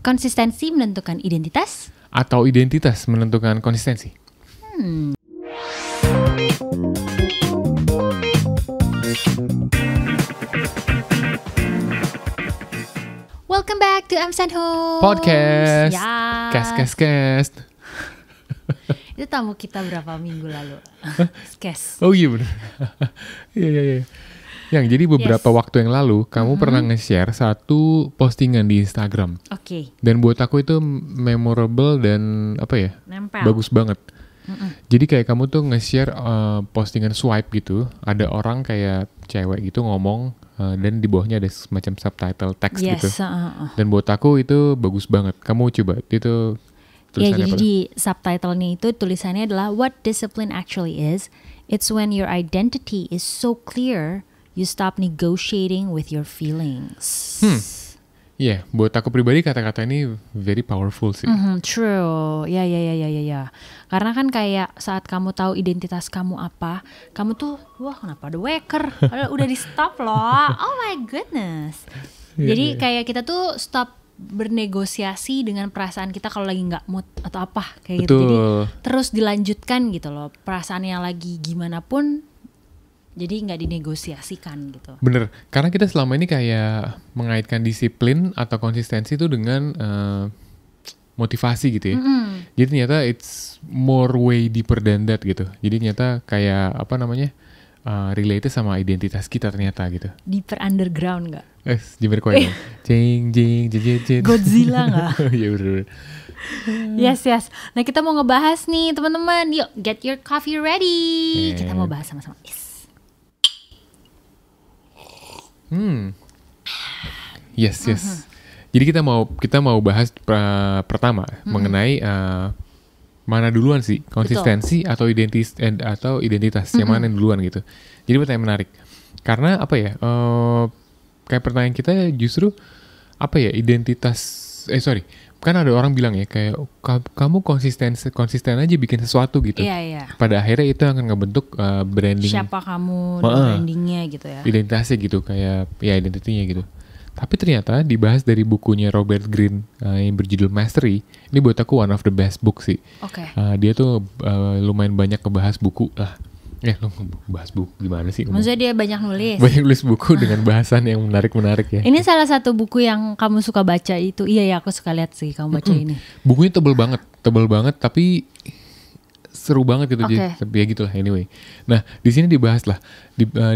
Konsistensi menentukan identitas? Atau identitas menentukan konsistensi? Welcome back to Amsanho Podcast. Ya. Cast. Itu tamu kita berapa minggu lalu. Kes. Oh iya benar. Iya. Yang jadi beberapa waktu yang lalu kamu pernah nge-share satu postingan di Instagram. Oke. Dan buat aku itu memorable dan Nempel. bagus banget. Jadi kayak kamu tuh nge-share postingan swipe gitu. Ada orang kayak cewek gitu ngomong dan di bawahnya ada semacam subtitle teks gitu. Dan buat aku itu bagus banget. Kamu coba itu tulisannya jadi apa? di subtitlenya itu tulisannya adalah what discipline actually is. It's when your identity is so clear, you stop negotiating with your feelings. Iya, buat aku pribadi kata-kata ini very powerful sih. True, ya. Karena kan kayak saat kamu tahu identitas kamu apa, kamu tuh, wah kenapa ada waker? Padahal udah di stop loh. Oh my goodness. Jadi kayak kita tuh stop bernegosiasi dengan perasaan kita kalau lagi nggak mood atau apa kayak gitu. Jadi terus dilanjutkan gitu loh. Perasaannya lagi gimana pun. Jadi nggak dinegosiasikan gitu. Bener, karena kita selama ini kayak mengaitkan disiplin atau konsistensi itu dengan motivasi gitu ya. Jadi ternyata it's more way deeper than that gitu. Jadi ternyata kayak related sama identitas kita ternyata gitu. Deeper underground nggak? Jimmer Coy. Jing. Godzilla nggak? Iya bener. Yes. Nah kita mau ngebahas nih teman-teman. Yuk get your coffee ready. Kita mau bahas sama-sama. Yes. Jadi kita mau bahas pertama mengenai mana duluan sih konsistensi atau identitas yang mana yang duluan gitu. Jadi pertanyaan menarik karena kayak pertanyaan kita justru kan ada orang bilang ya kayak kamu konsisten aja bikin sesuatu gitu. Iya. Pada akhirnya itu akan ngebentuk branding. Siapa kamu, brandingnya gitu ya. Identitasnya gitu kayak ya identitinya gitu. Tapi ternyata dibahas dari bukunya Robert Greene yang berjudul Mastery. Ini buat aku one of the best book sih. Oke. Dia tuh lumayan banyak ngebahas buku lah. Lu bahas buku gimana sih? Maksudnya dia banyak nulis. Banyak nulis buku dengan bahasan yang menarik ya. Ini salah satu buku yang kamu suka baca itu. Iya, aku suka lihat sih kamu baca ini. Bukunya tebel banget tapi seru banget gitu. Tapi ya gitulah anyway. Nah, di sini dibahas lah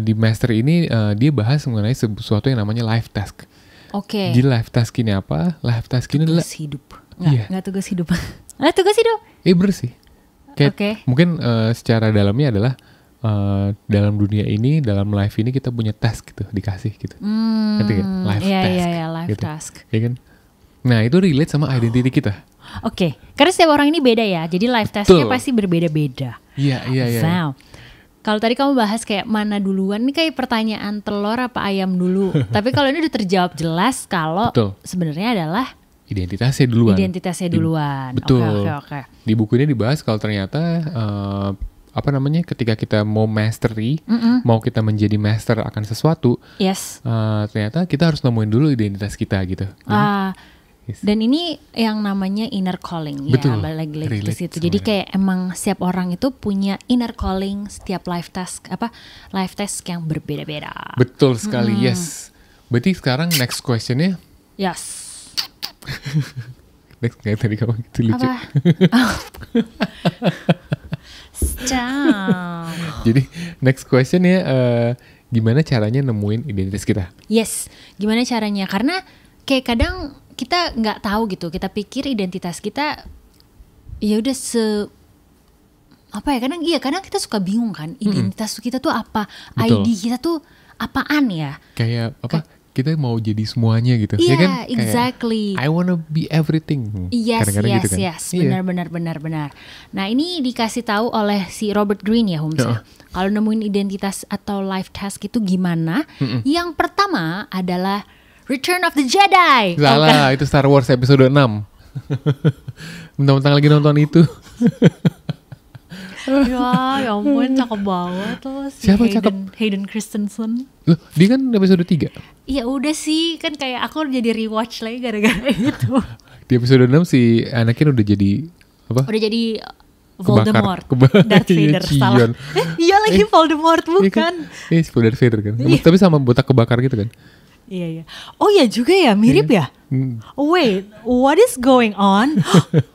di Master ini dia bahas mengenai sesuatu yang namanya life task. Oke. Jadi life task ini apa? Life task ini adalah tugas hidup. Enggak tugas hidup. Tugas hidup. Bener sih. Kayak mungkin secara dalamnya adalah dalam dunia ini, dalam life ini kita punya task gitu, dikasih gitu. Ngerti gak? Life task. Iya, life gitu. task. Ya kan? Nah, itu relate sama identity kita. Oke. Karena setiap orang ini beda ya. Jadi life tasknya pasti berbeda-beda. Iya. Wow. Kalau tadi kamu bahas kayak mana duluan, ini kayak pertanyaan telur apa ayam dulu. Tapi kalau ini udah terjawab jelas kalau sebenarnya adalah identitasnya duluan. Betul. Oke. Di buku ini dibahas kalau ternyata ketika kita mau mastery, mau kita menjadi master akan sesuatu, ternyata kita harus nemuin dulu identitas kita gitu. Dan ini yang namanya inner calling. Betul. Ya, balik lagi ke situ. Jadi kayak emang setiap orang itu punya inner calling, setiap life task yang berbeda-beda. Betul sekali, yes. Berarti sekarang next questionnya? Yes. Next kayak tadi kamu gitu lucu. Stop. Jadi next question ya, gimana caranya nemuin identitas kita? Yes, gimana caranya? Karena kayak kadang kita nggak tahu gitu. Kita pikir identitas kita ya udah kadang kita suka bingung kan. Identitas kita tuh apa? Betul. ID kita tuh apaan ya? Kayak apa? Kita mau jadi semuanya gitu, ya kan? Kayak, exactly. I wanna be everything. Yes, gitu kan? Yes. Benar. Nah ini dikasih tahu oleh si Robert Greene ya, Hums. Kalau nemuin identitas atau life task itu gimana? Yang pertama adalah Return of the Jedi. Salah, itu Star Wars episode 6. Mentang-mentang lagi nonton itu. Ya ampun, cakep banget loh si Siapa cakep? Hayden Christensen. Loh, dia kan episode 3. Iya udah sih, kan kayak aku jadi rewatch lagi gara-gara itu. Di episode 6 si Anakin udah jadi apa? Udah jadi Voldemort. Darth Iya, Vader, salah. Cion. Iya lagi Voldemort, Iya kan? bukan? Iya, Darth Vader kan. Iya. Tapi sama botak kebakar gitu kan. Iya, iya. Oh ya juga ya, mirip ya? Hmm. Wait, what is going on?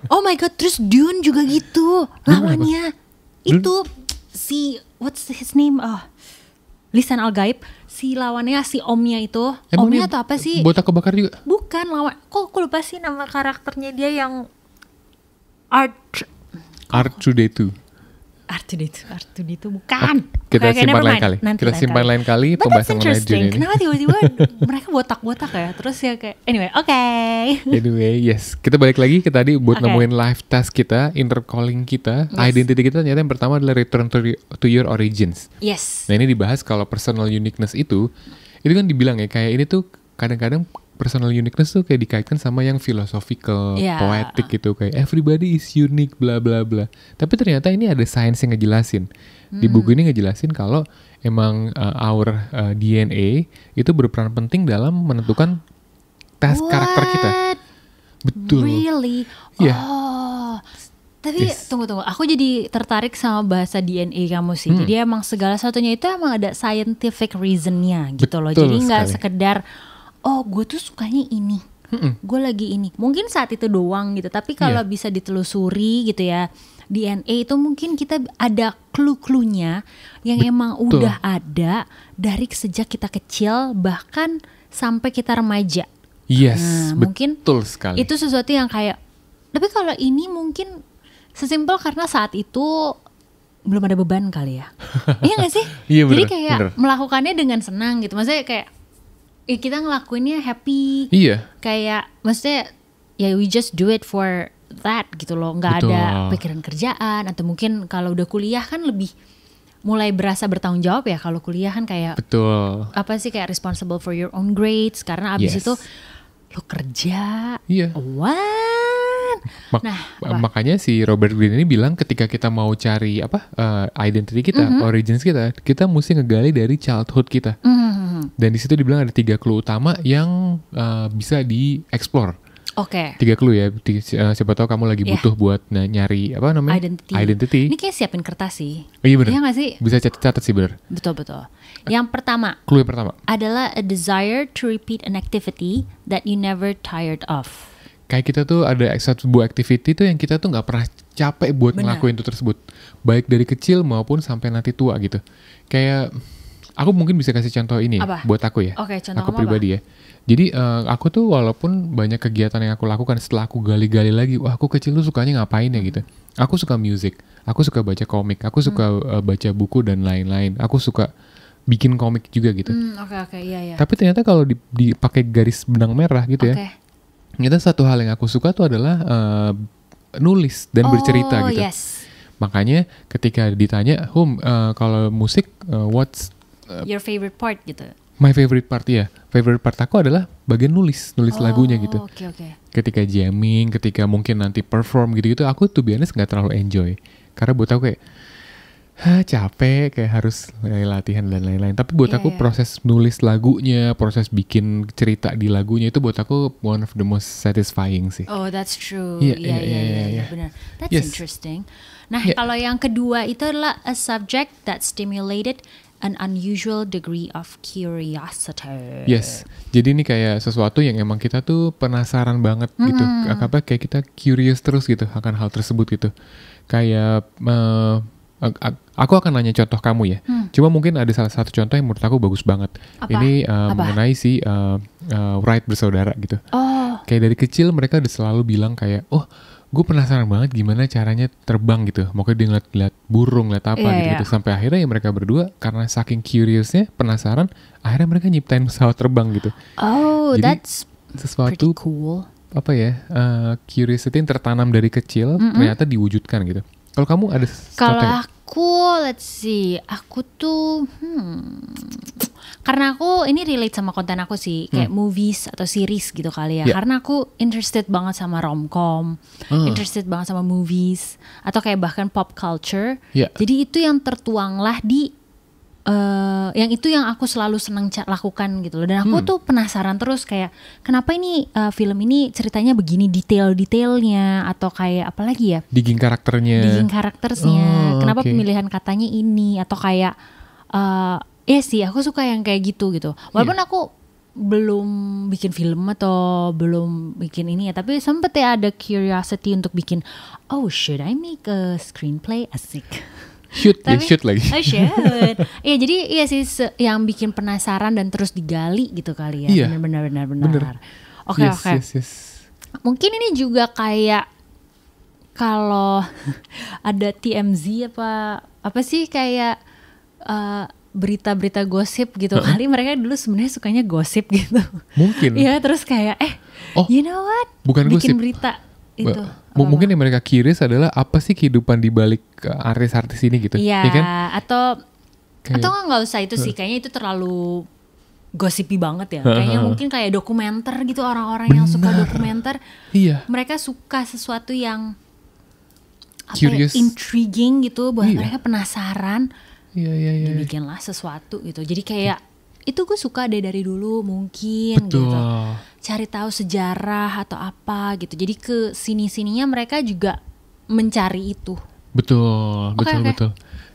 Oh my god, terus Dune juga gitu. Lawannya itu si, what's his name? Lisan Al-Gaib. Si lawannya si omnya itu. Emang Omnya dia atau apa sih? botak kebakar juga? Bukan lawan. Kok aku lupa sih nama karakternya dia yang R2D2. Artuditu bukan. Kita Oke, simpan never lain mind. kali. Nanti Kita lain simpan lain kali But that's pembahasan mengenai interesting. Dune ini. Kenapa tiba-tiba mereka botak-botak ya? Terus ya kayak anyway, oke. Anyway, yes. Kita balik lagi ke tadi buat Oke. nemuin live task kita, inner calling kita, Yes. identity kita ternyata yang pertama adalah return to your origins. Yes. Nah ini dibahas kalau personal uniqueness itu kan dibilang ya kayak ini tuh kadang-kadang personal uniqueness tuh kayak dikaitkan sama yang philosophical, Yeah. poetic gitu kayak everybody is unique bla bla bla. Tapi ternyata ini ada science yang ngejelasin. Di buku ini ngejelasin kalau emang our DNA itu berperan penting dalam menentukan tes karakter kita. What? Betul. Really? Iya. Oh. Tapi Yes. tunggu. Aku jadi tertarik sama bahasa DNA kamu sih. Jadi emang segala satunya itu emang ada scientific reasonnya gitu loh. Betul Jadi nggak sekali. sekedar, oh gue tuh sukanya ini. Gue lagi ini. Mungkin saat itu doang gitu. Tapi kalau Iya. bisa ditelusuri gitu ya. DNA itu mungkin kita ada clue-cluenya yang emang Betul. udah ada dari sejak kita kecil bahkan sampai kita remaja. Yes, Nah, mungkin betul sekali. Itu sesuatu yang kayak, tapi kalau ini mungkin sesimpel karena saat itu belum ada beban kali ya. Iya gak sih? Iya, Jadi bener, kayak bener. melakukannya dengan senang gitu. Maksudnya kayak kita ngelakuinnya happy. Iya. Kayak maksudnya ya we just do it for that gitu loh. Nggak Betul. ada pikiran kerjaan atau mungkin kalau udah kuliah kan lebih mulai berasa bertanggung jawab ya. Kalau kuliah kan kayak Betul. apa sih kayak responsible for your own grades karena abis Yes. itu lo kerja. Iya. What? Nah, apa? Makanya si Robert Greene ini bilang ketika kita mau cari identity kita, origins kita mesti ngegali dari childhood kita. Dan di situ dibilang ada 3 clue utama yang bisa dieksplor. Oke. 3 clue ya. Siapa tahu kamu lagi Iya. butuh buat nyari apa namanya? Identity. Ini kayak siapin kertas sih. Oh, iya benar. Iya nggak sih? Bisa catat sih benar. Betul. Yang pertama Clue yang pertama. adalah a desire to repeat an activity that you never tired of. Kayak kita tuh ada sebuah activity tuh yang kita tuh nggak pernah capek buat Benar. ngelakuin itu tersebut, baik dari kecil maupun sampai nanti tua gitu. Kayak aku mungkin bisa kasih contoh ini ya, Apa? buat aku ya. Oke, contoh aku kamu pribadi ya. Jadi aku tuh walaupun banyak kegiatan yang aku lakukan setelah aku gali-gali lagi, wah aku kecil tuh sukanya ngapain ya gitu. Aku suka music, aku suka baca komik, aku suka baca buku dan lain-lain. Aku suka bikin komik juga gitu. Oke, iya. Tapi ternyata kalau dipakai garis benang merah gitu ya. Oke. Ternyata satu hal yang aku suka tuh adalah nulis dan bercerita gitu. Yes. Makanya ketika ditanya, kalau musik, what's Your favorite part gitu. my favorite part ya? Favorite part aku adalah bagian nulis lagunya gitu. Oke. Ketika jamming, ketika mungkin nanti perform gitu-gitu, aku tuh biasanya nggak terlalu enjoy. Karena buat aku kayak, capek, kayak harus latihan dan lain-lain. Tapi buat Iya, aku iya. proses nulis lagunya, proses bikin cerita di lagunya itu buat aku one of the most satisfying sih. Oh, that's true. Iya, Iya, benar. That's Yes. interesting. Nah, Iya. kalau yang kedua itu adalah a subject that stimulated an unusual degree of curiosity. Yes, jadi ini kayak sesuatu yang emang kita tuh penasaran banget gitu. Kayak kita curious terus gitu akan hal tersebut gitu. Kayak aku akan nanya contoh kamu ya. Cuma mungkin ada salah satu contoh yang menurut aku bagus banget. Apa? Ini Apa? mengenai si Wright bersaudara gitu. Oh, Kayak dari kecil mereka udah selalu bilang kayak, oh gue penasaran banget gimana caranya terbang gitu. Makanya dia ngeliat burung, ngeliat apa Iya, gitu. Sampai akhirnya ya mereka berdua karena saking curiousnya, penasaran, akhirnya mereka nyiptain pesawat terbang gitu. Jadi, that's pretty Sesuatu cool. apa ya, curiosity yang tertanam dari kecil ternyata diwujudkan gitu. Kalau kamu ada sesuatu Kalau yang- aku, let's see, aku tuh, karena aku ini relate sama konten aku sih, kayak movies atau series gitu kali ya. Yeah. Karena aku interested banget sama romcom, interested banget sama movies, atau kayak bahkan pop culture. Yeah. Jadi itu yang tertuanglah di yang itu yang aku selalu senang lakukan gitu loh. Dan aku tuh penasaran terus kayak kenapa ini film ini ceritanya begini detailnya atau kayak apa lagi ya? Digging karakternya. Kenapa pemilihan katanya ini atau kayak sih aku suka yang kayak gitu. Walaupun aku belum bikin film atau belum bikin ini ya, tapi sempet ya ada curiosity untuk bikin should I make a screenplay, asik. Shoot lagi. Shoot. Iya, jadi iya sih yang bikin penasaran dan terus digali gitu kali ya. Iya. Benar. Oke. Yes. Mungkin ini juga kayak kalau ada TMZ apa sih kayak berita-berita gosip gitu kali mereka dulu sebenarnya sukanya gosip gitu. Mungkin. Iya, terus kayak you know what? Bukan bikin gosip. Berita itu. Mungkin yang mereka curious adalah apa sih kehidupan di balik artis-artis ini gitu. Iya, ya kan? Atau nggak usah itu sih, kayaknya itu terlalu gosipi banget ya. Kayaknya mungkin kayak dokumenter gitu, orang-orang yang suka dokumenter. Iya. Mereka suka sesuatu yang curious, intriguing gitu, buat mereka penasaran. Iya. Dibikinlah sesuatu gitu. Jadi kayak itu gue suka deh dari dulu mungkin. Betul. Gitu. Cari tahu sejarah atau apa gitu. Jadi ke sini-sininya mereka juga mencari itu. Betul.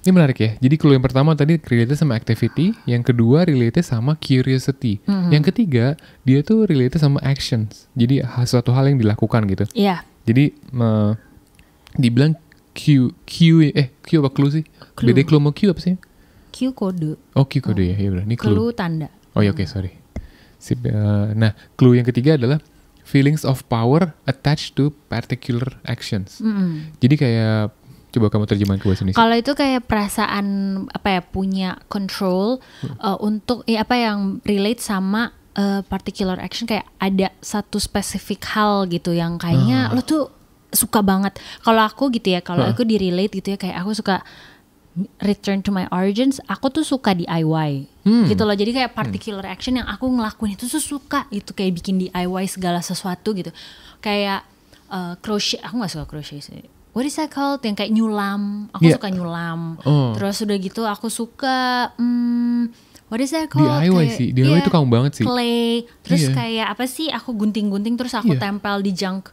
Ini menarik ya. Jadi clue yang pertama tadi related sama activity, yang kedua related sama curiosity, yang ketiga dia tuh related sama actions. Jadi suatu hal yang dilakukan gitu. Iya. Jadi dibilang Q apa clue sih? Clue. Beda clue sama Q apa sih? Q kode. Oh, Q kode ya. Iya benar. Ini clue. Clue tanda. Oh ya, oke, sorry. Sip. Nah, clue yang ketiga adalah feelings of power attached to particular actions. Jadi kayak, coba kamu terjemahin ke bahasa Indonesia. Kalau itu kayak perasaan punya control untuk yang relate sama particular action, kayak ada satu spesifik hal gitu yang kayaknya lo tuh suka banget. Kalau aku gitu ya, kalau aku di-relate gitu ya, kayak aku suka return to my origins, aku tuh suka DIY gitu loh. Jadi kayak particular action yang aku ngelakuin itu tuh suka gitu, kayak bikin DIY segala sesuatu gitu. Kayak crochet, aku gak suka crochet sih. What is that called? Yang kayak nyulam, aku suka nyulam. Terus udah gitu aku suka what is that called? DIY kayak, sih, DIY itu kamu banget sih. Clay. Terus kayak apa sih, aku gunting-gunting terus aku tempel di junk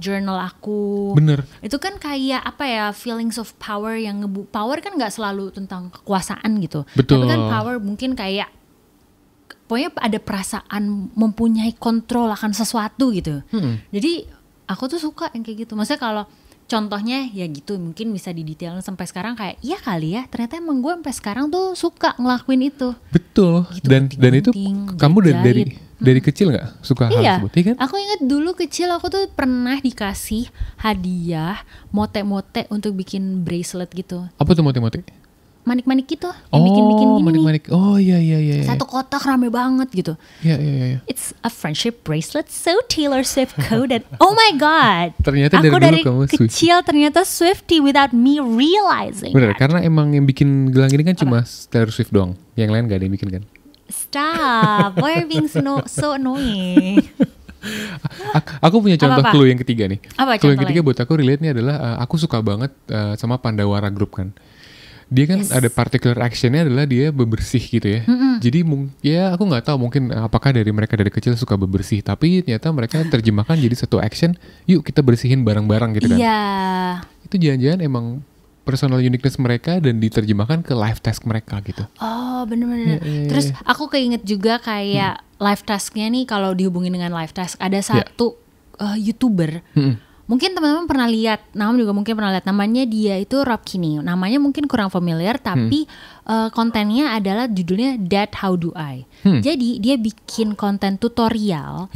journal aku. Bener. Itu kan kayak feelings of power yang power kan nggak selalu tentang kekuasaan gitu. Betul. Tapi kan power mungkin kayak pokoknya ada perasaan mempunyai kontrol akan sesuatu gitu. Jadi aku tuh suka yang kayak gitu. Maksudnya kalau contohnya ya gitu, mungkin bisa didetailin sampai sekarang kayak iya kali ya, ternyata emang gue sampai sekarang tuh suka ngelakuin itu. Betul. Gitu, dan itu kamu dari kecil nggak suka hal tersebut? Iya kan? Aku ingat dulu kecil aku tuh pernah dikasih hadiah mote-mote untuk bikin bracelet gitu. Apa tuh mote-mote? Manik-manik gitu, yang bikin-bikin gini. Manik-manik. Oh iya. Satu kotak rame banget gitu. Iya. It's a friendship bracelet so Taylor Swift coded. Oh my god. Ternyata aku dari dulu kamu kecil ternyata Swiftie without me realizing. Bener, karena emang yang bikin gelang ini kan cuma Taylor Swift doang. Yang lain gak ada yang bikin kan? Stop. Why are you being so annoying? Aku punya contoh clue yang ketiga nih. Clue yang ketiga buat aku relate nih adalah aku suka banget sama Pandawara Group kan. Dia kan ada particular actionnya adalah dia bebersih gitu ya. Jadi ya aku nggak tahu mungkin apakah dari mereka dari kecil suka bebersih, tapi ternyata mereka terjemahkan jadi satu action. Yuk kita bersihin barang-barang gitu kan. Iya. Itu jangan-jangan emang personal uniqueness mereka dan diterjemahkan ke live task mereka gitu. Oh bener-bener. Terus aku keinget juga kayak live tasknya nih, kalau dihubungin dengan live task ada satu YouTuber. Mungkin teman-teman pernah lihat, juga mungkin pernah lihat, namanya dia itu Rob Kinney. Namanya mungkin kurang familiar, tapi kontennya adalah judulnya That How Do I. Jadi dia bikin konten tutorial,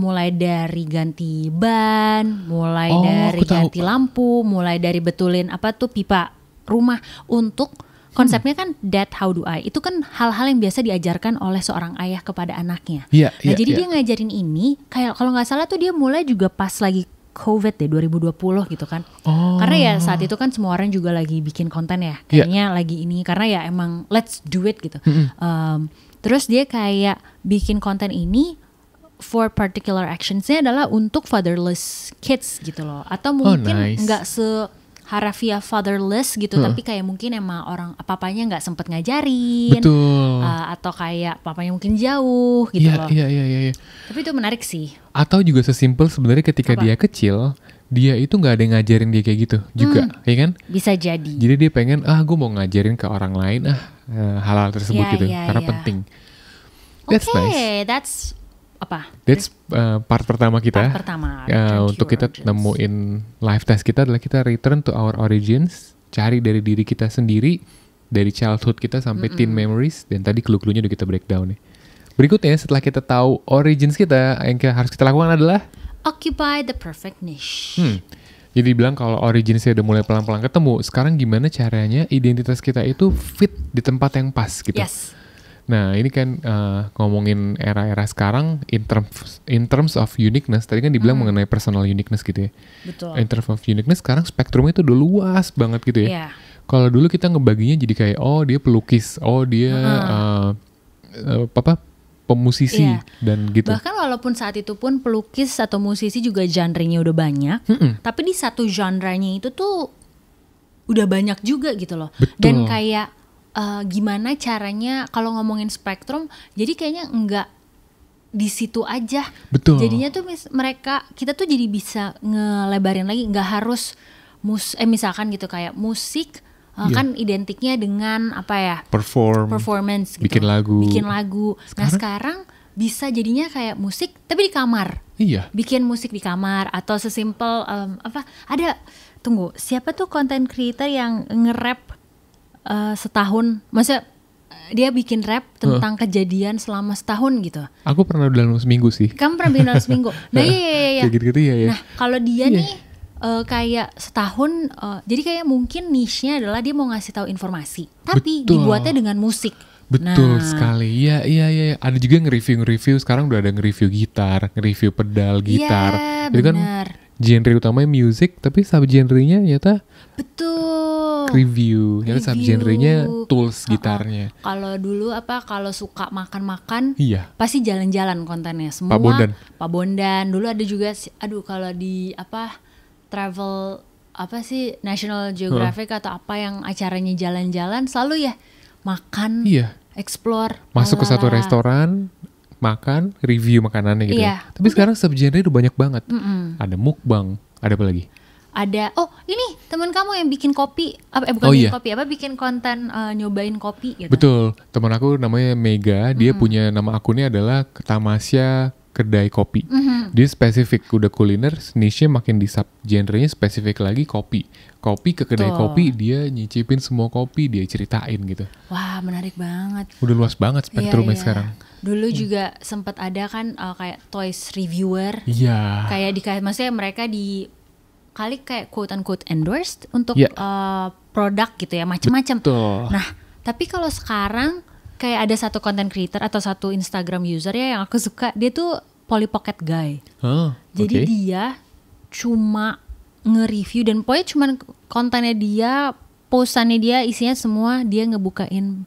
mulai dari ganti ban, mulai dari ganti lampu, mulai dari betulin pipa rumah. Untuk konsepnya kan That How Do I. Itu kan hal-hal yang biasa diajarkan oleh seorang ayah kepada anaknya. Jadi dia ngajarin ini, kayak kalau nggak salah tuh dia mulai juga pas lagi COVID deh 2020 gitu kan. Karena ya saat itu kan semua orang juga lagi bikin konten ya. Kayaknya lagi ini karena ya emang let's do it gitu. Terus dia kayak bikin konten ini for particular actionsnya adalah untuk fatherless kids gitu loh. Atau mungkin nggak harafiah fatherless gitu, tapi kayak mungkin emang orang papanya nggak sempet ngajarin, Betul. atau kayak papanya mungkin jauh gitu loh. Iya. Tapi itu menarik sih. Atau juga sesimpel sebenarnya ketika Apa? dia kecil, dia itu nggak ada yang ngajarin dia kayak gitu juga, ya kan? Bisa jadi. Jadi dia pengen, gue mau ngajarin ke orang lain hal-hal tersebut Iya, gitu, iya, karena iya. penting. That's nice. That's apa? That's part pertama kita. Part pertama, return to Untuk your kita origins. nemuin life test kita adalah kita return to our origins, cari dari diri kita sendiri, dari childhood kita sampai teen memories, dan tadi clue-cluenya udah kita breakdown nih. Berikutnya setelah kita tahu origins kita, yang harus kita lakukan adalah Occupy the perfect niche. jadi bilang kalau originsnya udah mulai pelan-pelan ketemu, sekarang gimana caranya identitas kita itu fit di tempat yang pas gitu. Yes. Nah ini kan ngomongin era-era sekarang in terms of uniqueness, tadi kan dibilang mengenai personal uniqueness gitu ya. Betul. In terms of uniqueness sekarang spektrumnya itu udah luas banget gitu ya. Iya. Kalau dulu kita ngebaginya jadi kayak dia pelukis, dia pemusisi Iya. dan gitu. Bahkan walaupun saat itu pun pelukis atau musisi juga genre-nya udah banyak, tapi di satu genre-nya itu tuh udah banyak juga gitu loh. Betul. Dan kayak gimana caranya kalau ngomongin spektrum, jadi kayaknya enggak di situ aja. Betul. Jadinya tuh kita tuh jadi bisa ngelebarin lagi, nggak harus misalkan gitu kayak musik kan identiknya dengan apa ya? Performance gitu. Bikin lagu. Nah sekarang bisa jadinya kayak musik tapi di kamar. Iya. Bikin musik di kamar atau sesimpel siapa tuh content creator yang nge-rap setahun, maksudnya dia bikin rap tentang kejadian selama setahun gitu. Aku pernah dalam seminggu sih. Kamu pernah bikin dalam seminggu? Nah iya. Kayak gitu-gitu ya. Nah kalau dia nih kayak setahun, jadi kayak mungkin niche-nya adalah dia mau ngasih tahu informasi, tapi Betul. dibuatnya dengan musik. Betul sekali. Iya. Ada juga nge-review sekarang udah ada nge-review gitar, nge-review pedal gitar. Iya, Itu kan benar. genre utamanya music, tapi sub-genrenya nyata Betul. review. Nyata sub-genrenya tools gitarnya. Kalau dulu kalau suka makan-makan, Iya. pasti jalan-jalan kontennya semua. Pak Bondan. Dulu ada juga, kalau di travel National Geographic atau apa yang acaranya jalan-jalan selalu ya makan, explore, masuk ke satu restoran, makan, review makanannya gitu. Iya. Tapi sekarang subgenre udah banyak banget. Ada mukbang, ada apa lagi? Ada ini teman kamu yang bikin kopi, bikin konten nyobain kopi gitu. Betul, teman aku namanya Mega, dia punya nama akunnya adalah Tamasya Kedai Kopi. Dia spesifik udah kuliner, niche-nya makin di sub-genrenya spesifik lagi kopi. Kopi ke kedai kopi, dia nyicipin semua kopi, dia ceritain gitu. Wah, menarik banget. Udah luas banget spektrumnya sekarang. Dulu juga sempat ada kan kayak toys reviewer. Iya. Kayak maksudnya mereka kayak quote unquote endorsed untuk produk gitu ya, macam-macam. Nah, tapi kalau sekarang kayak ada satu content creator atau satu Instagram user ya yang aku suka, dia tuh Polly Pocket Guy. Jadi dia cuma nge-review dan pokoknya cuma kontennya dia, postannya dia isinya semua dia ngebukain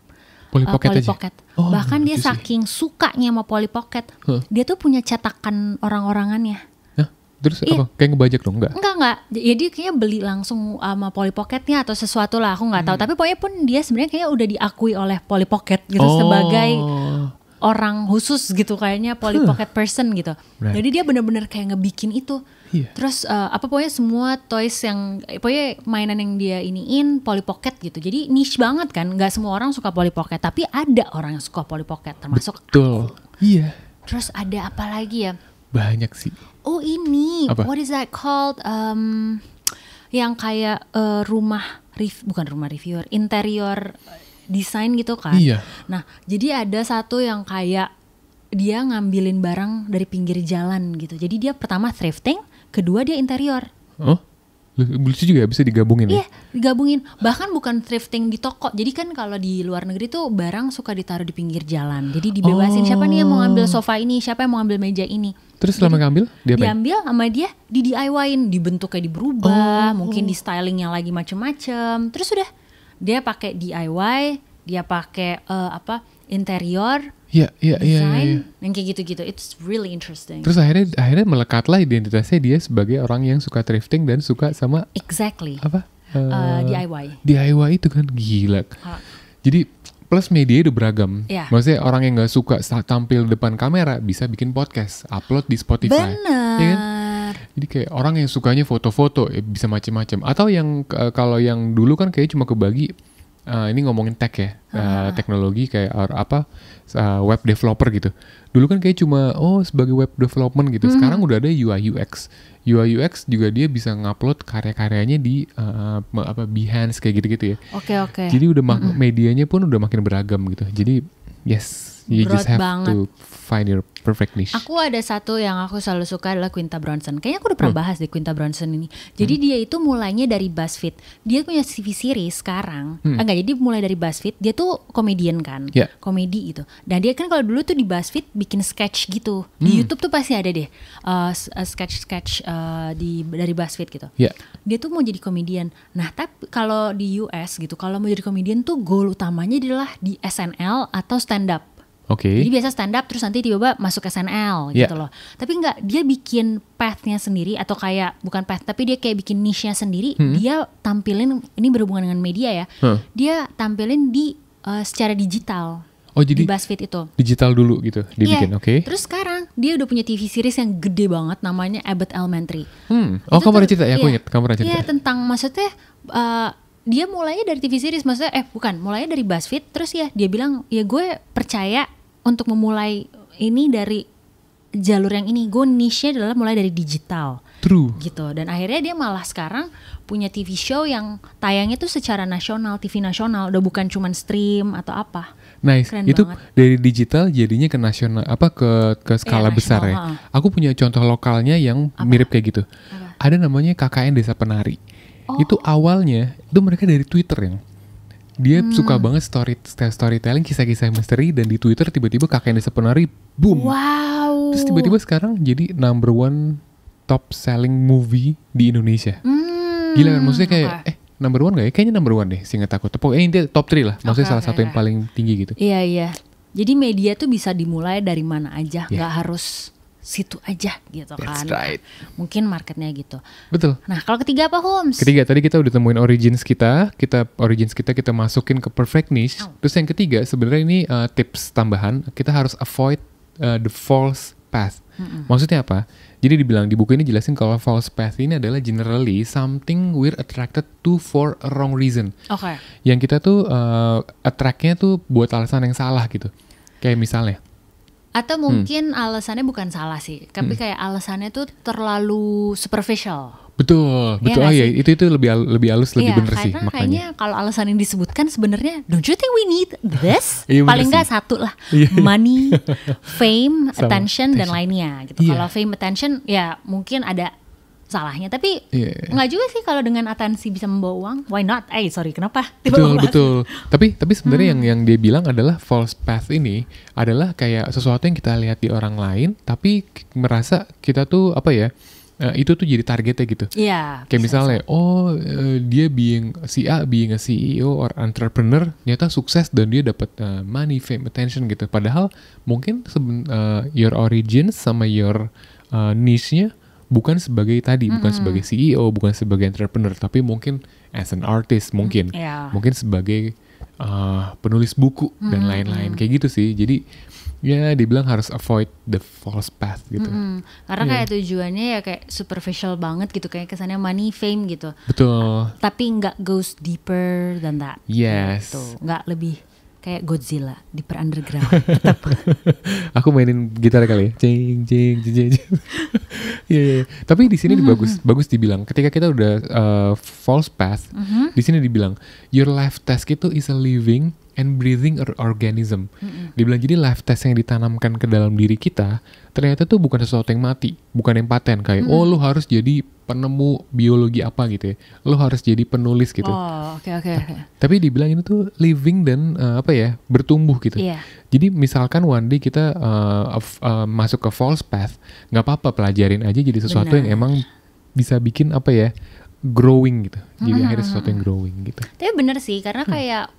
Polly Pocket aja? Pocket. Bahkan dia saking sukanya sama Polly Pocket, dia tuh punya cetakan orang-orangannya. Terus apa? Kayak ngebajak dong? Enggak. Jadi kayaknya beli langsung sama Polly Pocketnya atau sesuatu lah, aku nggak tahu. Tapi pokoknya pun dia sebenarnya kayak udah diakui oleh Polly Pocket gitu sebagai orang khusus gitu, kayaknya Polly Pocket person gitu. Jadi dia bener-bener kayak ngebikin itu. Terus pokoknya semua toys pokoknya mainan yang dia iniin Polly Pocket gitu. Jadi niche banget kan, nggak semua orang suka Polly Pocket, tapi ada orang yang suka Polly Pocket termasuk aku. Iya. Terus ada apa lagi ya? Banyak sih. Oh ini, apa? What is that called? Yang kayak bukan rumah reviewer, interior design gitu kan. Iya. Nah, jadi ada satu yang kayak dia ngambilin barang dari pinggir jalan gitu. Jadi dia pertama thrifting, kedua dia interior. Lucu juga ya, bisa digabungin ya? Iya, digabungin. Bahkan bukan thrifting di toko. Jadi kan kalau di luar negeri tuh barang suka ditaruh di pinggir jalan. Jadi dibebasin siapa nih yang mau ngambil sofa ini, siapa yang mau ngambil meja ini. Terus selama ngambil, dia apa? Diambil sama dia, di DIY-in, dibentuknya diberubah, mungkin di stylingnya lagi macem-macem. Terus udah, dia pakai DIY, dia pakai interior, design, yang kayak gitu-gitu. It's really interesting. Terus akhirnya melekatlah identitasnya dia sebagai orang yang suka thrifting dan suka sama Exactly. apa? DIY. DIY itu kan gila. Jadi plus media udah beragam. Iya. Maksudnya orang yang nggak suka tampil depan kamera bisa bikin podcast, upload di Spotify. Bener. Ya kan? Jadi kayak orang yang sukanya foto-foto bisa macam-macam. Atau yang kalau yang dulu kan kayak cuma kebagi. Ini ngomongin tech ya, teknologi kayak web developer gitu. Dulu kan kayak cuma sebagai web development gitu. Sekarang udah ada UI UX. UI UX juga dia bisa ngupload karya-karyanya di Behance kayak gitu-gitu ya. Oke. Jadi udah medianya pun udah makin beragam gitu. Jadi yes, you Broad just have banget. to find your perfect niche. Aku ada satu yang aku selalu suka adalah Quinta Brunson. Kayaknya aku udah pernah bahas deh Quinta Brunson ini. Jadi dia itu mulainya dari BuzzFeed. Dia punya TV series sekarang. Jadi mulai dari BuzzFeed. Dia tuh komedian kan. Yeah. Komedi gitu. Dan dia kan kalau dulu tuh di BuzzFeed bikin sketch gitu. Di YouTube tuh pasti ada deh sketch-sketch dari BuzzFeed gitu. Yeah. Dia tuh mau jadi komedian. Nah, tapi kalau di US gitu, kalau mau jadi komedian tuh goal utamanya adalah di SNL atau stand up. Oke. Jadi biasa stand up terus nanti tiba-tiba masuk SNL gitu loh. Tapi enggak, dia bikin path-nya sendiri atau kayak bukan path tapi dia kayak bikin niche-nya sendiri. Dia tampilin, ini berhubungan dengan media ya. Dia tampilin di secara digital. Oh jadi di BuzzFeed itu. Digital dulu gitu dibikin, oke. Terus sekarang dia udah punya TV series yang gede banget namanya Abbott Elementary. Oh kamu pernah cerita ya, aku ingat kamu pernah cerita. Iya tentang maksudnya dia mulainya dari TV series maksudnya mulainya dari BuzzFeed terus ya dia bilang ya gue percaya untuk memulai ini dari jalur yang ini, gue niche-nya adalah mulai dari digital. True. Gitu. Dan akhirnya dia malah sekarang punya TV show yang tayangnya tuh secara nasional, TV nasional, udah bukan cuman stream atau apa. Nice. Keren itu banget. dari digital jadinya ke nasional ke skala besar ya. Aku punya contoh lokalnya yang mirip kayak gitu. Ada namanya KKN Desa Penari. Itu awalnya itu mereka dari Twitter yang dia suka banget storytelling, kisah-kisah misteri, dan di Twitter tiba-tiba KKN Desa Penari boom. Wow. Terus tiba-tiba sekarang jadi number 1 top selling movie di Indonesia. Gila kan, maksudnya kayak number 1 gak ya? Kayaknya number 1 deh, seingat aku. Pokoknya ini top 3 lah, maksudnya salah satu yang paling tinggi gitu. Iya. Jadi media tuh bisa dimulai dari mana aja, gak harus situ aja gitu kan. That's right. Mungkin marketnya gitu. Betul. Nah kalau ketiga apa Holmes? Ketiga tadi kita udah temuin origins kita masukin ke perfect niche. Terus yang ketiga sebenarnya ini tips tambahan, kita harus avoid the false path. Maksudnya apa? Jadi dibilang di buku ini jelasin kalau false path ini adalah generally something we're attracted to for a wrong reason. Oke. Yang kita tuh attract-nya tuh buat alasan yang salah gitu. Kayak misalnya atau mungkin alasannya bukan salah sih, tapi kayak alasannya tuh terlalu superficial. Betul. Iya Itu lebih halus, lebih bener sih makanya. maknanya. Kalau alasan yang disebutkan sebenarnya, don't you think we need this? Iya, Paling nggak satu lah, money, fame, Sama attention dan lainnya. Gitu. Iya. Kalau fame, attention, ya mungkin ada salahnya. Tapi nggak juga sih kalau dengan atensi bisa membawa uang. Why not? Kenapa? Betul. Tapi sebenarnya yang dia bilang adalah false path ini adalah kayak sesuatu yang kita lihat di orang lain, tapi merasa kita tuh itu tuh jadi targetnya gitu. Iya. Kayak misalnya, dia si A being a CEO or entrepreneur, ternyata sukses dan dia dapat money, fame, attention gitu. Padahal mungkin your origins sama your niche-nya bukan sebagai bukan sebagai CEO, bukan sebagai entrepreneur, tapi mungkin as an artist mungkin sebagai penulis buku dan lain-lain kayak gitu sih. Jadi ya dibilang harus avoid the false path gitu. Karena kayak tujuannya ya kayak superficial banget gitu, kayak kesannya money, fame gitu. Betul. Tapi nggak goes deeper than that. Yes. Gitu. Nggak lebih kayak Godzilla deeper underground. Tetap. Aku mainin gitar kali ya. Jeng. Iya. Tapi di sini bagus dibilang. Ketika kita udah false path, di sini dibilang your life task itu is a living and breathing organism. Dibilang jadi life task yang ditanamkan ke dalam diri kita ternyata tuh bukan sesuatu yang mati, bukan yang paten kayak lu harus jadi penemu biologi apa gitu ya, lu harus jadi penulis gitu. Oke. Tapi dibilang ini tuh living dan bertumbuh gitu. Jadi misalkan one day kita masuk ke false path, nggak apa-apa, pelajarin aja jadi sesuatu yang emang bisa bikin growing gitu. Jadi akhirnya sesuatu yang growing gitu. Tapi bener sih, karena kayak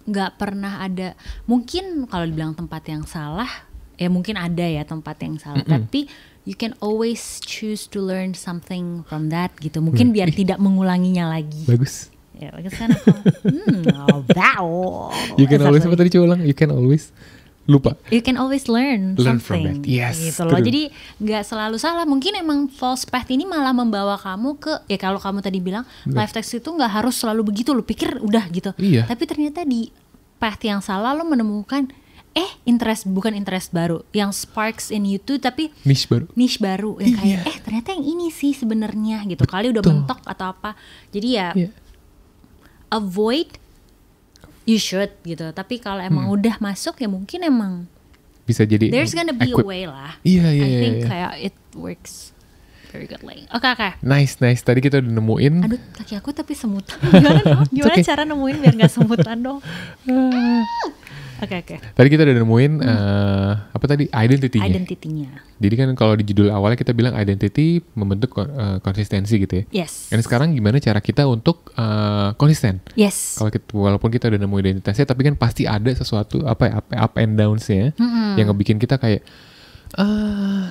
nggak pernah ada, mungkin kalau dibilang tempat yang salah, ya mungkin ada ya tempat yang salah, tapi you can always choose to learn something from that gitu. Mungkin biar tidak mengulanginya lagi. Bagus. Ya, terus kan aku, You can always, apa tadi coba ulang? You can always, lupa. You can always learn Learn something. from that. Yes, Gitu loh. true. Jadi nggak selalu salah. Mungkin emang false path ini malah membawa kamu ke, ya kalau kamu tadi bilang life text itu nggak harus selalu begitu. Lu pikir udah gitu. Iya. Tapi ternyata di path yang salah lo menemukan bukan interest baru yang sparks in you too, tapi Niche baru. yang Iya. kayak ternyata yang ini sih sebenarnya gitu. Kali udah mentok atau apa. Jadi ya Iya. avoid, you should gitu. Tapi kalau emang udah masuk ya mungkin emang Bisa jadi there's gonna be a equip. way lah. Iya, I iya, think iya. kayak it works very good like. Oke. Nice. Tadi kita udah nemuin. Aduh, kaki aku tapi semutan. Gimana dong? Gimana okay. cara nemuin biar gak semutan dong? Oke. Tadi kita udah nemuin apa tadi? Identity-nya. Identity-nya. Jadi kan kalau di judul awalnya kita bilang identity membentuk konsistensi gitu ya. Yes. Dan sekarang gimana cara kita untuk konsisten? Yes. Kalau walaupun kita udah nemu identitasnya, tapi kan pasti ada sesuatu up and downs-nya yang ngebikin kita kayak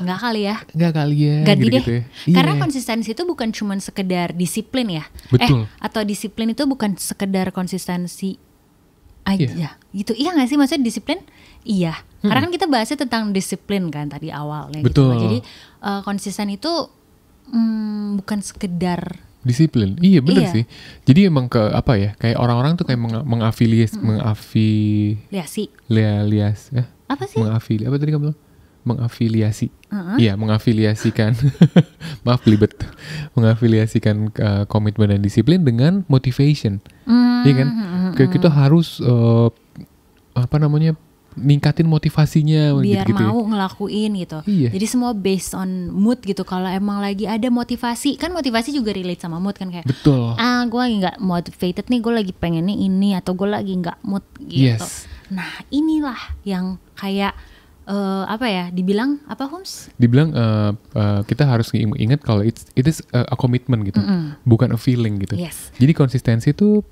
Enggak kali ya. gitu Ganti deh. ya. Karena Iya. konsistensi itu bukan cuma sekedar disiplin ya. Betul. Atau disiplin itu bukan sekedar konsistensi aja. Gitu. Iya gak sih maksudnya disiplin? Iya. Karena kan kita bahasnya tentang disiplin kan tadi awalnya. Betul. Gitu. Jadi konsisten itu bukan sekedar Disiplin, iya bener Iya. sih. Jadi emang ke apa ya? Kayak orang-orang tuh kayak mengafiliasi, apa sih? apa tadi kamu bilang? Mengafiliasi. Iya, mengafiliasikan. Maaf belibet. Mengafiliasikan komitmen dan disiplin dengan motivation. Iya kan? Kayak kita harus ningkatin motivasinya Biar gitu, mau ngelakuin gitu. Iya. Jadi semua based on mood gitu. Kalau emang lagi ada motivasi, kan motivasi juga relate sama mood kan kayak. Betul. Gue lagi nggak motivated nih, gue lagi pengennya ini atau gue lagi nggak mood gitu. Yes. Nah inilah yang kayak dibilang apa Hums? Dibilang kita harus ingat kalau it is a commitment gitu, bukan a feeling gitu. Yes. Jadi konsistensi itu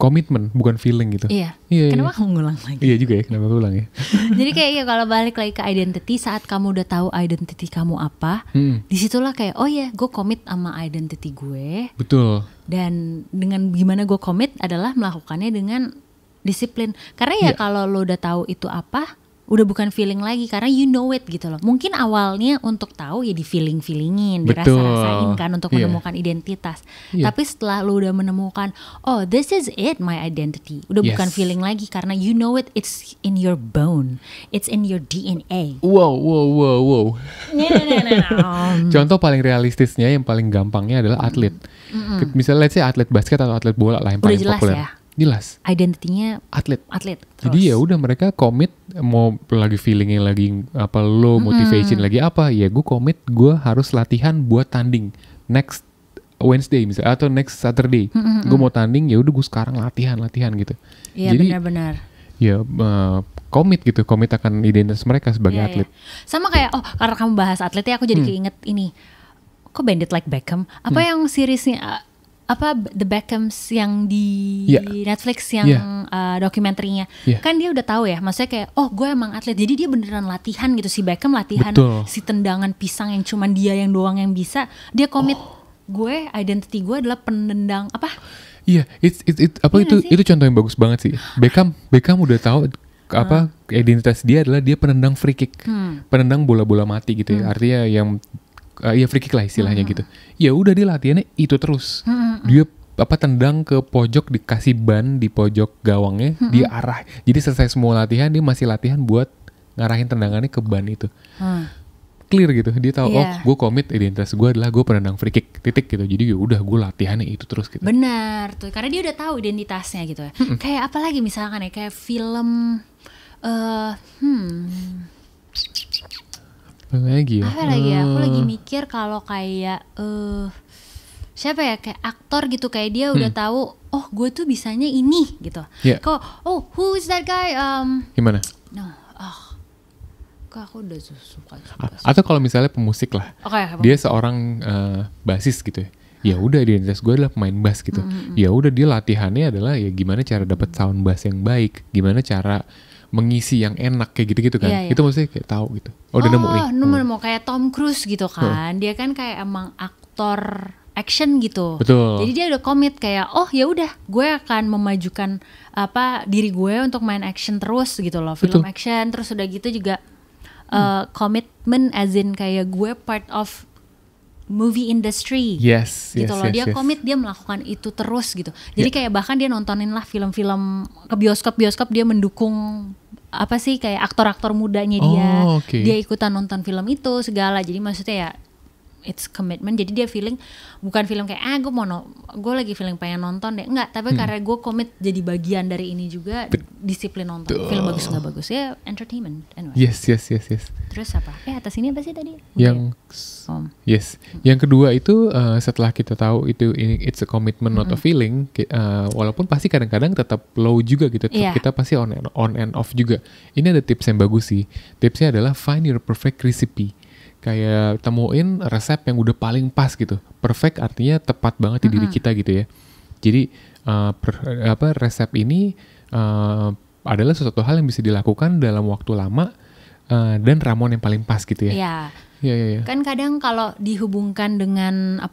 komitmen, bukan feeling gitu. Iya. Iya. Kenapa kamu ngulang lagi? Iya juga ya, kenapa aku ulang ya? Jadi kayak kalau balik lagi ke identity, saat kamu udah tahu identity kamu apa, disitulah kayak gue komit sama identity gue. Betul. Dan dengan gimana gue komit adalah melakukannya dengan disiplin. Karena kalau lo udah tahu itu apa, udah bukan feeling lagi karena you know it gitu loh. Mungkin awalnya untuk tahu ya di feelingin, dirasa-rasain kan untuk menemukan identitas. Tapi setelah lo udah menemukan, oh this is it my identity, udah bukan feeling lagi karena you know it, it's in your bone, it's in your DNA. Wow. Contoh paling realistisnya, yang paling gampangnya adalah atlet. Misalnya let's say atlet basket atau atlet bola lah yang Udah paling jelas populer. Ya. Jelas. Identitinya Atlet. Terus. Jadi ya udah mereka komit, mau lagi feelingnya lagi apa low, motivation lagi apa, ya gue komit gue harus latihan buat tanding next Wednesday misalnya atau next Saturday. Gue mau tanding, ya udah gue sekarang latihan gitu. Iya Jadi benar-benar. ya komit akan identitas mereka sebagai atlet. Sama kayak karena kamu bahas atlet ya aku jadi keinget ini. Kok Bandit Like Beckham? Apa yang seriesnya The Beckhams yang di Netflix yang dokumenterinya. Kan dia udah tahu ya, maksudnya kayak gue emang atlet. Jadi dia beneran latihan gitu, si Beckham latihan. Betul. Si tendangan pisang yang cuman dia yang doang yang bisa. Dia komit gue, identity gue adalah penendang apa? Iya, itu contoh yang bagus banget sih. Beckham udah tahu identitas dia adalah dia penendang free kick. Penendang bola-bola mati gitu ya. Artinya yang free kick lah istilahnya gitu. Ya udah dia latihannya itu terus. Dia tendang ke pojok, dikasih ban di pojok gawangnya, dia arah. Jadi selesai semua latihan dia masih latihan buat ngarahin tendangannya ke ban itu. Clear gitu. Dia tahu gue komit, identitas gue adalah gue penendang free kick titik gitu. Jadi ya udah gue latihannya itu terus gitu. Benar tuh. Karena dia udah tahu identitasnya gitu ya. Kayak apa lagi misalkan ya, kayak film Apa lagi ya? Aku lagi mikir kalau kayak siapa ya, kayak aktor gitu, kayak dia udah tahu gue tuh bisanya ini gitu. Kok who is that guy? Gimana? Kok aku udah suka. Atau kalau misalnya pemusik lah. Dia seorang basis gitu ya. Ya udah identitas gue adalah pemain bass gitu. Ya udah dia latihannya adalah ya gimana cara dapat sound bass yang baik, gimana cara mengisi yang enak kayak gitu-gitu kan. Itu maksudnya kayak tahu gitu. Udah nemu nih. Nemu kayak Tom Cruise gitu kan. Dia kan kayak emang aktor action gitu. Betul. Jadi dia udah komit kayak oh ya udah gue akan memajukan diri gue untuk main action terus gitu loh, film action. Terus udah gitu juga komitmen as in kayak gue part of movie industry gitu loh. Dia komit, dia melakukan itu terus gitu. Jadi kayak bahkan dia nontonin lah film-film ke bioskop dia mendukung kayak aktor-aktor mudanya dia. Dia ikutan nonton film itu segala. Jadi maksudnya ya it's commitment. Jadi dia bukan film kayak gue lagi pengen nonton deh, enggak, tapi karena gue komit jadi bagian dari ini juga, disiplin nonton. Film bagus nggak bagus ya entertainment anyway. Yes. Terus apa? Atas ini apa sih tadi? Yang kedua itu setelah kita tahu ini it's a commitment not a feeling, walaupun pasti kadang-kadang tetap low juga gitu, kita pasti on and off juga. Ini ada tips yang bagus sih. Tipsnya adalah find your perfect recipe. Kayak temuin resep yang udah paling pas gitu. Perfect artinya tepat banget di diri kita gitu ya. Jadi resep ini adalah sesuatu hal yang bisa dilakukan dalam waktu lama dan ramuan yang paling pas gitu ya. Iya. Kan kadang kalau dihubungkan dengan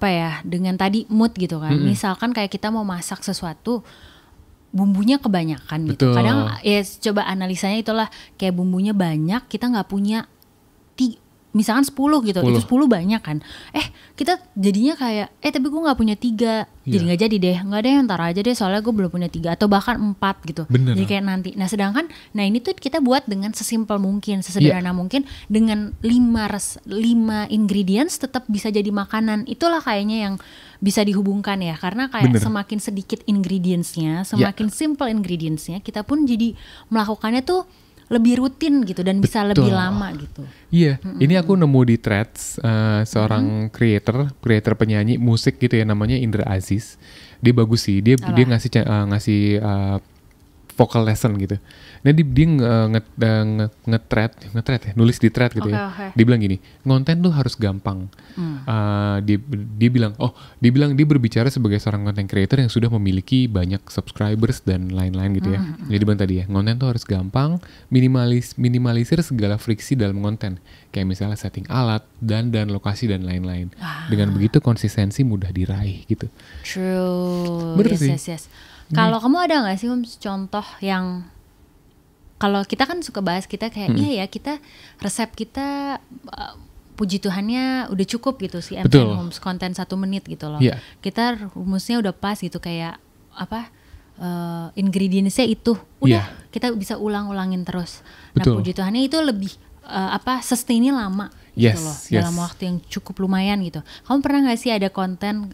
dengan tadi mood gitu kan. Misalkan kayak kita mau masak sesuatu, bumbunya kebanyakan gitu. Kadang ya coba analisanya itulah, kayak bumbunya banyak, kita nggak punya misalkan 10 gitu, itu 10 banyak kan. Kita jadinya kayak, tapi gue gak punya 3, jadi gak jadi deh. Gak ada yang ntar aja deh, soalnya gue belum punya 3, atau bahkan 4 gitu. Bener. Jadi kayak nanti. Nah sedangkan, ini tuh kita buat dengan sesimpel mungkin, sesederhana mungkin, dengan 5 ingredients tetap bisa jadi makanan. Itulah kayaknya yang bisa dihubungkan ya, karena kayak semakin sedikit ingredientsnya, semakin simple ingredientsnya, kita pun jadi melakukannya tuh lebih rutin gitu dan bisa lebih lama gitu. Iya, ini aku nemu di Threads seorang creator penyanyi musik gitu ya, namanya Indra Aziz. Dia bagus sih, dia ngasih vocal lesson gitu. Nah dia nge-thread ya, nulis di thread gitu ya. Dia bilang gini, konten tuh harus gampang. Dia bilang dia berbicara sebagai seorang content creator yang sudah memiliki banyak subscribers dan lain-lain gitu ya. Jadi bilang tadi ya, konten tuh harus gampang, minimalisir segala friksi dalam konten. Kayak misalnya setting alat, dan lokasi dan lain-lain. Dengan begitu konsistensi mudah diraih gitu. True. Bener sih. Yes. Kalau kamu ada nggak sih contoh yang, kalau kita kan suka bahas kita kayak iya ya, kita resep kita puji Tuhannya udah cukup gitu sih, MCN Homes konten 1 menit gitu loh. Kita rumusnya udah pas gitu, kayak ingredientsnya itu udah kita bisa ulang-ulangin terus. Nah puji Tuhannya itu lebih sustainnya lama gitu loh, dalam waktu yang cukup lumayan gitu. Kamu pernah nggak sih ada konten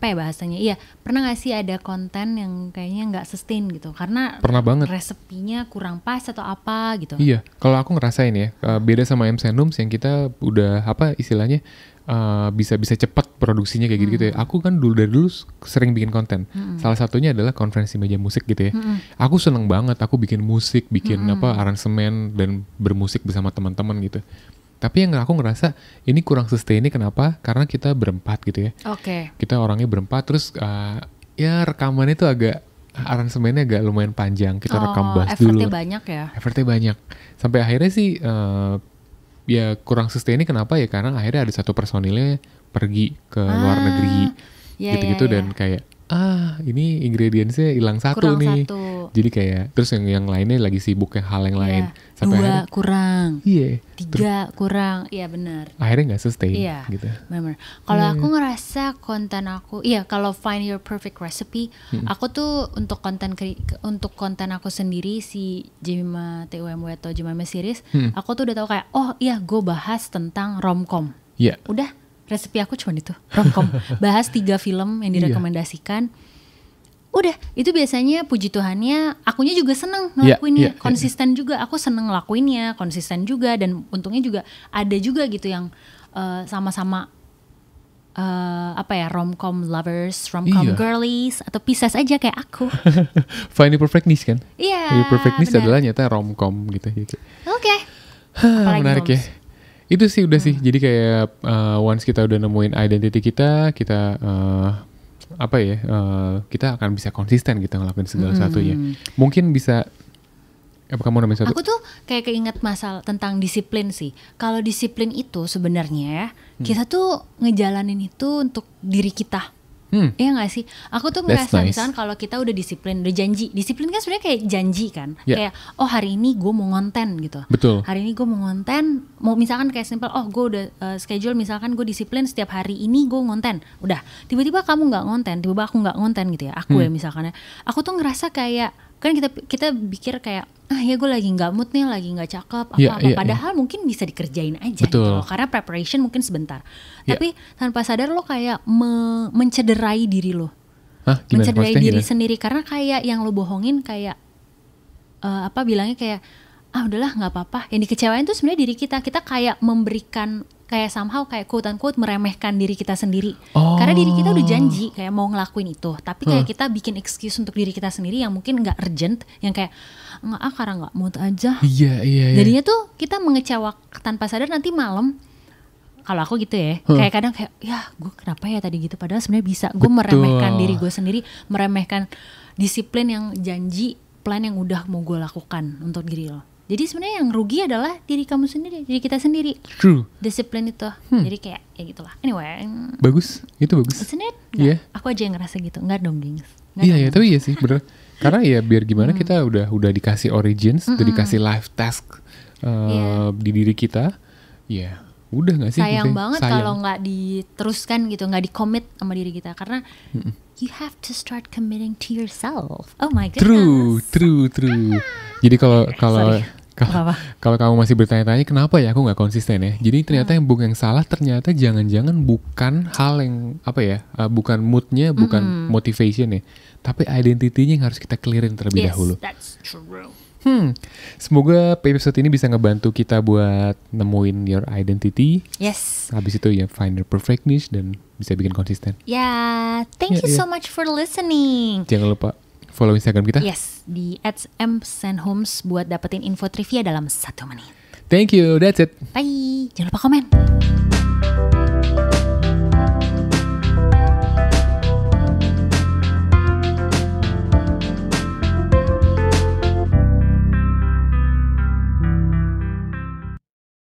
bahasanya? Iya, pernah gak sih ada konten yang kayaknya gak sustain gitu? Karena pernah banget. Resepinya kurang pas atau apa gitu. Iya, kalau aku ngerasain ya, beda sama MCN Homes yang kita udah istilahnya bisa cepat produksinya kayak gitu ya. Aku kan dari dulu sering bikin konten. Salah satunya adalah konferensi meja musik gitu ya. Aku seneng banget, aku bikin musik, bikin aransemen dan bermusik bersama teman-teman gitu. Tapi yang aku ngerasa ini kurang sustain, kenapa? Karena kita berempat gitu ya. Kita orangnya berempat, terus rekamannya tuh aransemennya agak lumayan panjang. Kita rekam bass dulu. Effortnya banyak. Sampai akhirnya sih kurang sustain, kenapa ya? Karena akhirnya ada satu personilnya pergi ke luar negeri. Gitu-gitu dan kayak ini ingredientsnya hilang satu nih. Jadi kayak terus yang lainnya lagi sibuk hal yang lain. Sampai 2 akhirnya, kurang. 3 kurang. Iya benar. Akhirnya nggak sustain gitu. Benar. Kalau aku ngerasa konten aku, kalau find your perfect recipe, aku tuh untuk konten aku sendiri si Jemima TUMW atau Jemima series, aku tuh udah tahu kayak gue bahas tentang romcom. Udah, resepi aku cuma itu, romcom. Bahas 3 film yang direkomendasikan. Udah, itu biasanya puji Tuhannya akunya juga seneng ngelakuinnya, konsisten juga. Aku seneng ngelakuinnya, konsisten juga, dan untungnya juga ada juga gitu yang sama-sama romcom lovers, romcom girlies, atau Pisces aja kayak aku. Find your perfect niche kan? Your perfect niche adalah nyata romcom gitu. Menarik ya. Itu sih udah sih. Jadi kayak once kita udah nemuin identity kita kita akan bisa konsisten gitu ngelakuin segala satunya. Mungkin bisa Apa kamu namanya satu? Aku tuh kayak keinget masalah tentang disiplin sih. Kalau disiplin itu sebenarnya ya, kita tuh ngejalanin itu untuk diri kita. Iya gak sih? Aku tuh That's ngerasa nice. misalkan kalau kita udah disiplin, udah janji. Disiplin kan sebenarnya kayak janji kan. Yeah. Kayak oh hari ini gue mau ngonten gitu. Betul. Hari ini gue mau ngonten, mau misalkan kayak simple, oh gue udah schedule misalkan gue disiplin setiap hari ini gue ngonten. Udah, tiba-tiba kamu gak ngonten, tiba-tiba aku gak ngonten gitu ya. Aku ya misalkan ya. Aku tuh ngerasa kayak, kan kita pikir kayak ya gue lagi nggak mood nih, lagi nggak cakep apa-apa. Padahal mungkin bisa dikerjain aja gitu loh, karena preparation mungkin sebentar. Tapi tanpa sadar lo kayak mencederai diri lo. Hah, Mencederai diri sendiri karena kayak yang lo bohongin kayak bilangnya kayak udahlah nggak apa-apa. Yang dikecewain tuh sebenarnya diri kita. Kita kayak memberikan kayak somehow kayak quote unquote meremehkan diri kita sendiri. Karena diri kita udah janji kayak mau ngelakuin itu, tapi kayak kita bikin excuse untuk diri kita sendiri yang mungkin nggak urgent, yang kayak karena nggak mood aja. Iya. Jadinya tuh kita mengecewakan tanpa sadar nanti malam. Kalau aku gitu ya, kayak kadang kayak ya gue kenapa ya tadi gitu, padahal sebenarnya bisa. Gue meremehkan diri gue sendiri, meremehkan disiplin yang janji, plan yang udah mau gue lakukan untuk diri lo. Jadi sebenarnya yang rugi adalah diri kamu sendiri, diri kita sendiri. True. Disiplin itu. Jadi kayak ya gitulah. Anyway. Bagus, itu bagus. Isn't it? Iya. Aku aja yang ngerasa gitu. Enggak dong, gengs. Iya, tapi iya sih, bener. Karena ya biar gimana kita udah dikasih origins, udah dikasih life task di diri kita. Ya, udah nggak sih? Sayang banget kalau nggak diteruskan gitu, nggak dikomit sama diri kita. Karena you have to start committing to yourself. Oh my goodness. True. Jadi kalau kamu masih bertanya-tanya kenapa ya aku nggak konsisten ya. Jadi ternyata yang salah ternyata jangan-jangan bukan hal yang bukan moodnya, bukan motivation ya, tapi identitinya yang harus kita clearin terlebih dahulu. That's true. Semoga episode ini bisa ngebantu kita buat nemuin your identity. Yes. Habis itu ya find your perfect niche dan bisa bikin konsisten. Thank you so much for listening. Jangan lupa follow Instagram kita. Yes, di @msenhomes buat dapetin info trivia dalam 1 menit. Thank you, that's it. Bye. Jangan lupa komen.